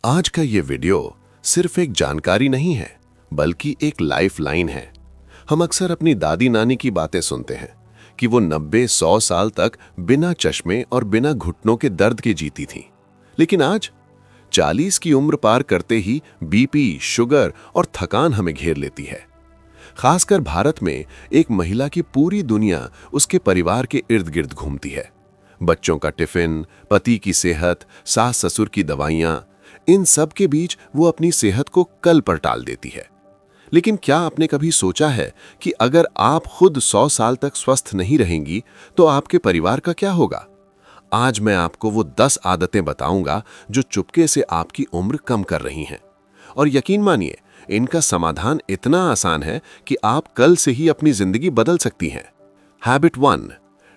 आज का ये वीडियो सिर्फ एक जानकारी नहीं है, बल्कि एक लाइफ लाइन है। हम अक्सर अपनी दादी नानी की बातें सुनते हैं कि वो 90-100 साल तक बिना चश्मे और बिना घुटनों के दर्द के जीती थीं। लेकिन आज 40 की उम्र पार करते ही बीपी, शुगर और थकान हमें घेर लेती है। खासकर भारत में एक महिला की पूरी दुनिया उसके परिवार के इर्द गिर्द घूमती है। बच्चों का टिफिन, पति की सेहत, सास ससुर की दवाइयां, इन सब के बीच वो अपनी सेहत को कल पर टाल देती है। लेकिन क्या आपने कभी सोचा है कि अगर आप खुद 100 साल तक स्वस्थ नहीं रहेंगी तो आपके परिवार का क्या होगा? आज मैं आपको वो 10 आदतें बताऊंगा जो चुपके से आपकी उम्र कम कर रही हैं। और यकीन मानिए, इनका समाधान इतना आसान है कि आप कल से ही अपनी जिंदगी बदल सकती हैं। हैबिट 1,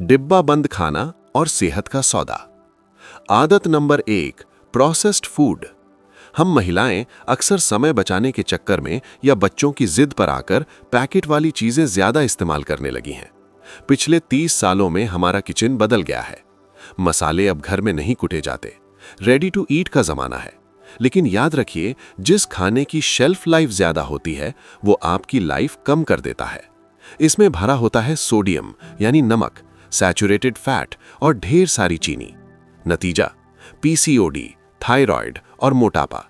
डिब्बा बंद खाना और सेहत का सौदा। आदत नंबर 1, प्रोसेस्ड फूड। हम महिलाएं अक्सर समय बचाने के चक्कर में या बच्चों की जिद पर आकर पैकेट वाली चीजें ज्यादा इस्तेमाल करने लगी हैं। पिछले 30 सालों में हमारा किचन बदल गया है। मसाले अब घर में नहीं कुटे जाते, रेडी टू ईट का जमाना है। लेकिन याद रखिए, जिस खाने की शेल्फ लाइफ ज्यादा होती है वो आपकी लाइफ कम कर देता है। इसमें भरा होता है सोडियम यानी नमक, सैचुरेटेड फैट और ढेर सारी चीनी। नतीजा, पीसीओडी, थायराइड और मोटापा।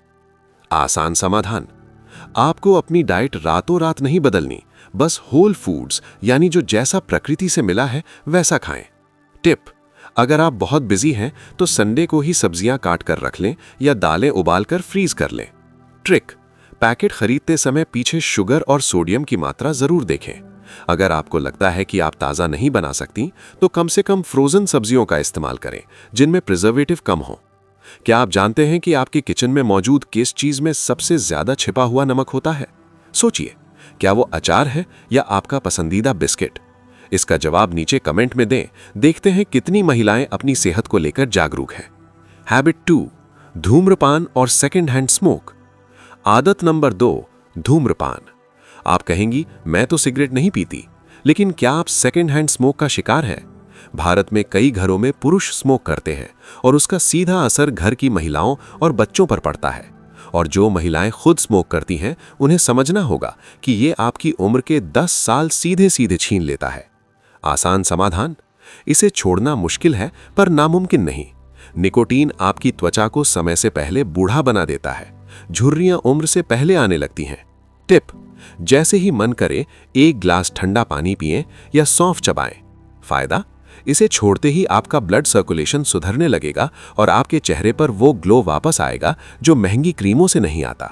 आसान समाधान, आपको अपनी डाइट रातों रात नहीं बदलनी, बस होल फूड्स यानी जो जैसा प्रकृति से मिला है वैसा खाएं। टिप, अगर आप बहुत बिजी हैं तो संडे को ही सब्जियां काट कर रख लें या दालें उबाल कर फ्रीज कर लें। ट्रिक, पैकेट खरीदते समय पीछे शुगर और सोडियम की मात्रा जरूर देखें। अगर आपको लगता है कि आप ताज़ा नहीं बना सकती तो कम से कम फ्रोजन सब्जियों का इस्तेमाल करें जिनमें प्रिजर्वेटिव कम हो। क्या आप जानते हैं कि आपके किचन में मौजूद किस चीज में सबसे ज्यादा छिपा हुआ नमक होता है? सोचिए, क्या वो अचार है या आपका पसंदीदा बिस्किट? इसका जवाब नीचे कमेंट में दें। देखते हैं कितनी महिलाएं अपनी सेहत को लेकर जागरूक हैं। हैबिट 2, धूम्रपान और सेकंड हैंड स्मोक। आदत नंबर 2, धूम्रपान। आप कहेंगी, मैं तो सिगरेट नहीं पीती, लेकिन क्या आप सेकंड हैंड स्मोक का शिकार हैं? भारत में कई घरों में पुरुष स्मोक करते हैं और उसका सीधा असर घर की महिलाओं और बच्चों पर पड़ता है। और जो महिलाएं खुद स्मोक करती हैं उन्हें समझना होगा कि ये आपकी उम्र के 10 साल सीधे सीधे छीन लेता है। आसान समाधान, इसे छोड़ना मुश्किल है पर नामुमकिन नहीं। निकोटीन आपकी त्वचा को समय से पहले बूढ़ा बना देता है। झुर्रियां उम्र से पहले आने लगती हैं। टिप, जैसे ही मन करे 1 गिलास ठंडा पानी पिएं या सौंफ चबाएं। फायदा, इसे छोड़ते ही आपका ब्लड सर्कुलेशन सुधरने लगेगा और आपके चेहरे पर वो ग्लो वापस आएगा जो महंगी क्रीमों से नहीं आता।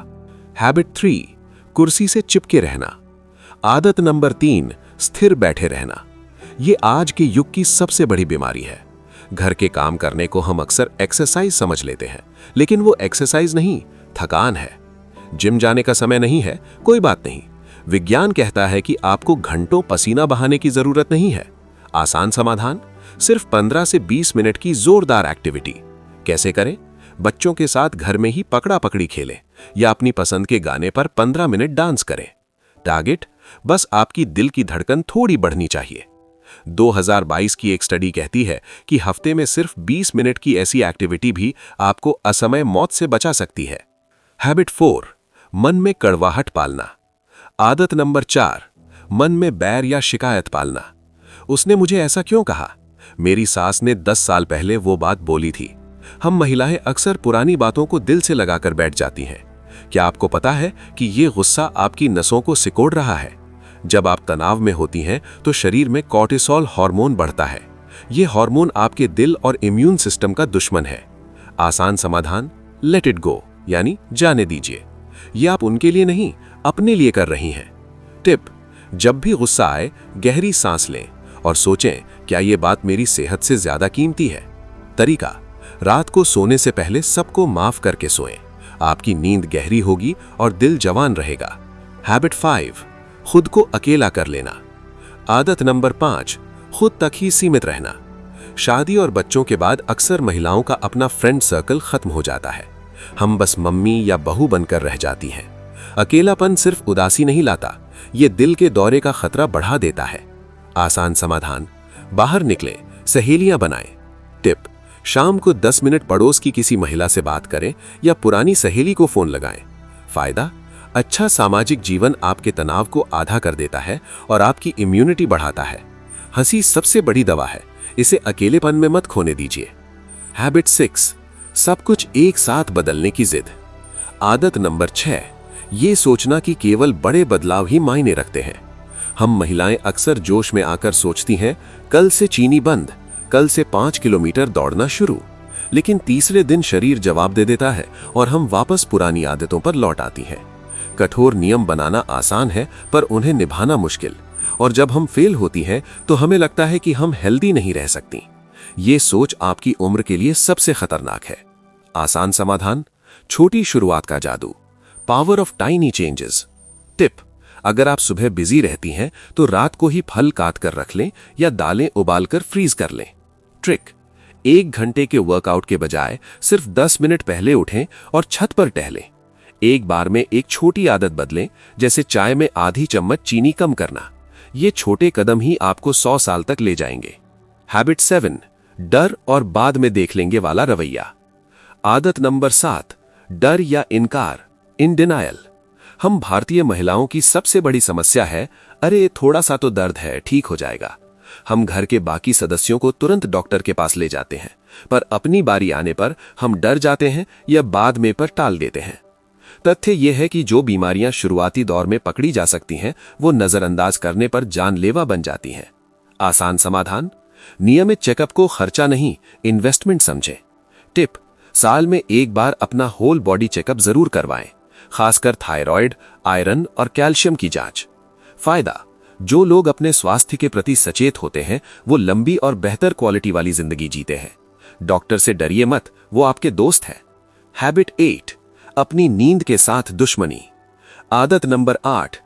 हैबिट 3, कुर्सी से चिपके रहना। आदत नंबर 3, स्थिर बैठे रहना। ये आज के युग की सबसे बड़ी बीमारी है। घर के काम करने को हम अक्सर एक्सरसाइज समझ लेते हैं, लेकिन वो एक्सरसाइज नहीं, थकान है। जिम जाने का समय नहीं है, कोई बात नहीं। विज्ञान कहता है कि आपको घंटों पसीना बहाने की जरूरत नहीं है। आसान समाधान, सिर्फ 15 से 20 मिनट की जोरदार एक्टिविटी। कैसे करें? बच्चों के साथ घर में ही पकड़ा पकड़ी खेलें या अपनी पसंद के गाने पर 15 मिनट डांस करें। टारगेट, बस आपकी दिल की धड़कन थोड़ी बढ़नी चाहिए। 2022 की एक स्टडी कहती है कि हफ्ते में सिर्फ 20 मिनट की ऐसी एक्टिविटी भी आपको असमय मौत से बचा सकती है। हैबिट 4, मन में कड़वाहट पालना। आदत नंबर 4, मन में बैर या शिकायत पालना। उसने मुझे ऐसा क्यों कहा? मेरी सास ने 10 साल पहले वो बात बोली थी। हम महिलाएं अक्सर पुरानी बातों को दिल से लगाकर बैठ जाती हैं। क्या आपको पता है कि ये गुस्सा आपकी नसों को सिकोड़ रहा है? जब आप तनाव में होती हैं तो शरीर में कॉर्टिसोल हार्मोन बढ़ता है। ये हार्मोन आपके दिल और इम्यून सिस्टम का दुश्मन है। आसान समाधान, लेट इट गो यानी जाने दीजिए। ये आप उनके लिए नहीं, अपने लिए कर रही हैं। टिप, जब भी गुस्सा आए गहरी सांस लें और सोचें, क्या ये बात मेरी सेहत से ज्यादा कीमती है? तरीका, रात को सोने से पहले सबको माफ करके सोएं। आपकी नींद गहरी होगी और दिल जवान रहेगा। हैबिट 5, खुद को अकेला कर लेना। आदत नंबर 5, खुद तक ही सीमित रहना। शादी और बच्चों के बाद अक्सर महिलाओं का अपना फ्रेंड सर्कल खत्म हो जाता है। हम बस मम्मी या बहू बनकर रह जाती हैं। अकेलापन सिर्फ उदासी नहीं लाता, ये दिल के दौरे का खतरा बढ़ा देता है। आसान समाधान, बाहर निकलें, सहेलियां बनाएं। टिप, शाम को 10 मिनट पड़ोस की किसी महिला से बात करें या पुरानी सहेली को फोन लगाएं। फायदा, अच्छा सामाजिक जीवन आपके तनाव को आधा कर देता है और आपकी इम्यूनिटी बढ़ाता है। हंसी सबसे बड़ी दवा है, इसे अकेलेपन में मत खोने दीजिए। हैबिट 6, सब कुछ एक साथ बदलने की जिद। आदत नंबर 6, ये सोचना कि केवल बड़े बदलाव ही मायने रखते हैं। हम महिलाएं अक्सर जोश में आकर सोचती हैं, कल से चीनी बंद, कल से 5 किलोमीटर दौड़ना शुरू। लेकिन तीसरे दिन शरीर जवाब दे देता है और हम वापस पुरानी आदतों पर लौट आती हैं। कठोर नियम बनाना आसान है, पर उन्हें निभाना मुश्किल। और जब हम फेल होती हैं तो हमें लगता है कि हम हेल्दी नहीं रह सकती। ये सोच आपकी उम्र के लिए सबसे खतरनाक है। आसान समाधान, छोटी शुरुआत का जादू, power of tiny changes. Tip, अगर आप सुबह बिजी रहती हैं तो रात को ही फल काट कर रख लें या दालें उबालकर फ्रीज कर लें। ट्रिक, 1 घंटे के वर्कआउट के बजाय सिर्फ 10 मिनट पहले उठें और छत पर टहलें। एक बार में एक छोटी आदत बदलें, जैसे चाय में आधी चम्मच चीनी कम करना। ये छोटे कदम ही आपको 100 साल तक ले जाएंगे। हैबिट 7, डर और बाद में देख लेंगे वाला रवैया। आदत नंबर 7, डर या इनकार, इन डिनायल। हम भारतीय महिलाओं की सबसे बड़ी समस्या है, अरे थोड़ा सा तो दर्द है, ठीक हो जाएगा। हम घर के बाकी सदस्यों को तुरंत डॉक्टर के पास ले जाते हैं, पर अपनी बारी आने पर हम डर जाते हैं या बाद में पर टाल देते हैं। तथ्य यह है कि जो बीमारियां शुरुआती दौर में पकड़ी जा सकती हैं, वो नजरअंदाज करने पर जानलेवा बन जाती हैं। आसान समाधान, नियमित चेकअप को खर्चा नहीं, इन्वेस्टमेंट समझें। टिप, साल में एक बार अपना होल बॉडी चेकअप जरूर करवाएं, खासकर थायराइड, आयरन और कैल्शियम की जांच। फायदा, जो लोग अपने स्वास्थ्य के प्रति सचेत होते हैं वो लंबी और बेहतर क्वालिटी वाली जिंदगी जीते हैं। डॉक्टर से डरिए मत, वो आपके दोस्त है। हैबिट 8, अपनी नींद के साथ दुश्मनी। आदत नंबर 8,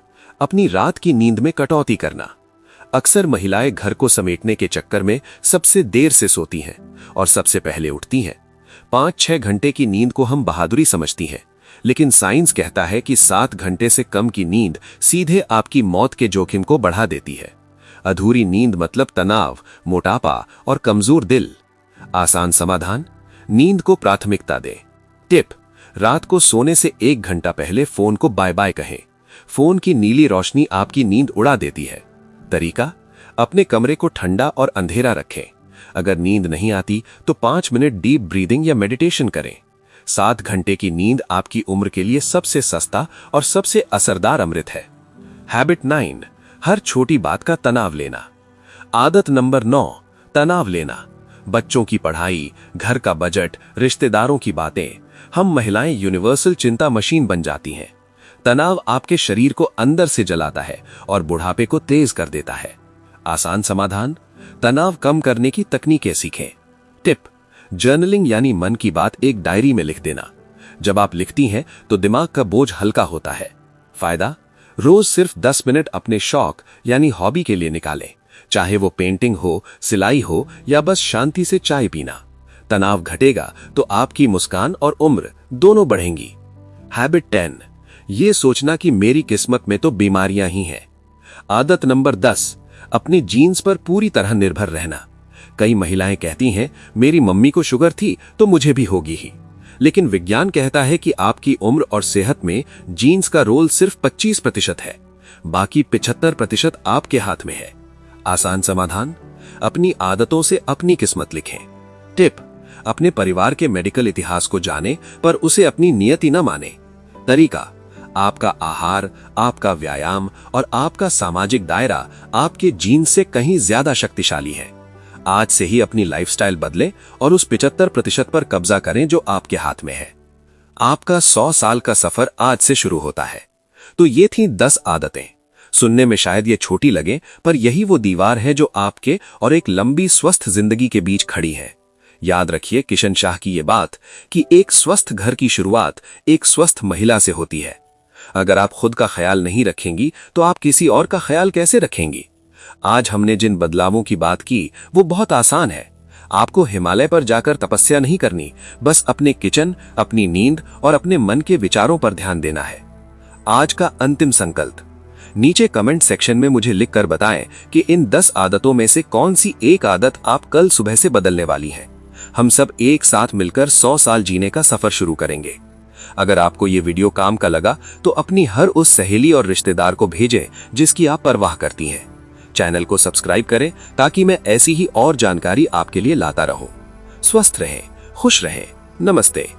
अपनी रात की नींद में कटौती करना। अक्सर महिलाएं घर को समेटने के चक्कर में सबसे देर से सोती हैं और सबसे पहले उठती हैं। 5-6 घंटे की नींद को हम बहादुरी समझती हैं, लेकिन साइंस कहता है कि 7 घंटे से कम की नींद सीधे आपकी मौत के जोखिम को बढ़ा देती है। अधूरी नींद मतलब तनाव, मोटापा और कमजोर दिल। आसान समाधान, नींद को प्राथमिकता दें। टिप, रात को सोने से 1 घंटा पहले फोन को बाय बाय कहें। फोन की नीली रोशनी आपकी नींद उड़ा देती है। तरीका, अपने कमरे को ठंडा और अंधेरा रखें। अगर नींद नहीं आती तो 5 मिनट डीप ब्रीदिंग या मेडिटेशन करें। 7 घंटे की नींद आपकी उम्र के लिए सबसे सस्ता और सबसे असरदार अमृत है। हैबिट 9, हर छोटी बात का तनाव लेना। आदत नंबर 9, तनाव लेना। बच्चों की पढ़ाई, घर का बजट, रिश्तेदारों की बातें। हम महिलाएं यूनिवर्सल चिंता मशीन बन जाती हैं। तनाव आपके शरीर को अंदर से जलाता है और बुढ़ापे को तेज कर देता है। आसान समाधान, तनाव कम करने की तकनीकें सीखें। टिप, जर्नलिंग यानी मन की बात एक डायरी में लिख देना। जब आप लिखती हैं तो दिमाग का बोझ हल्का होता है। फायदा, रोज सिर्फ 10 मिनट अपने शौक यानी हॉबी के लिए निकालें, चाहे वो पेंटिंग हो, सिलाई हो या बस शांति से चाय पीना। तनाव घटेगा तो आपकी मुस्कान और उम्र दोनों बढ़ेंगी। हैबिट 10, ये सोचना कि मेरी किस्मत में तो बीमारियां ही हैं। आदत नंबर 10, अपने जीन्स पर पूरी तरह निर्भर रहना। कई महिलाएं कहती हैं, मेरी मम्मी को शुगर थी तो मुझे भी होगी ही। लेकिन विज्ञान कहता है कि आपकी उम्र और सेहत में जीन्स का रोल सिर्फ 25% है, बाकी 75% आपके हाथ में है। आसान समाधान, अपनी आदतों से अपनी किस्मत लिखें। टिप, अपने परिवार के मेडिकल इतिहास को जानें पर उसे अपनी नियति न माने। तरीका, आपका आहार, आपका व्यायाम और आपका सामाजिक दायरा आपके जीन से कहीं ज्यादा शक्तिशाली है। आज से ही अपनी लाइफस्टाइल बदलें और उस 75% पर कब्जा करें जो आपके हाथ में है। आपका 100 साल का सफर आज से शुरू होता है। तो ये थी 10 आदतें। सुनने में शायद ये छोटी लगे, पर यही वो दीवार है जो आपके और एक लंबी स्वस्थ जिंदगी के बीच खड़ी है। याद रखिए किशन शाह की ये बात कि एक स्वस्थ घर की शुरुआत एक स्वस्थ महिला से होती है। अगर आप खुद का ख्याल नहीं रखेंगी तो आप किसी और का ख्याल कैसे रखेंगी? आज हमने जिन बदलावों की बात की वो बहुत आसान है। आपको हिमालय पर जाकर तपस्या नहीं करनी, बस अपने किचन, अपनी नींद और अपने मन के विचारों पर ध्यान देना है। आज का अंतिम संकल्प, नीचे कमेंट सेक्शन में मुझे लिखकर बताएं कि इन 10 आदतों में से कौन सी एक आदत आप कल सुबह से बदलने वाली हैं। हम सब एक साथ मिलकर 100 साल जीने का सफर शुरू करेंगे। अगर आपको ये वीडियो काम का लगा तो अपनी हर उस सहेली और रिश्तेदार को भेजें जिसकी आप परवाह करती हैं। चैनल को सब्सक्राइब करें ताकि मैं ऐसी ही और जानकारी आपके लिए लाता रहूं। स्वस्थ रहें, खुश रहें। नमस्ते।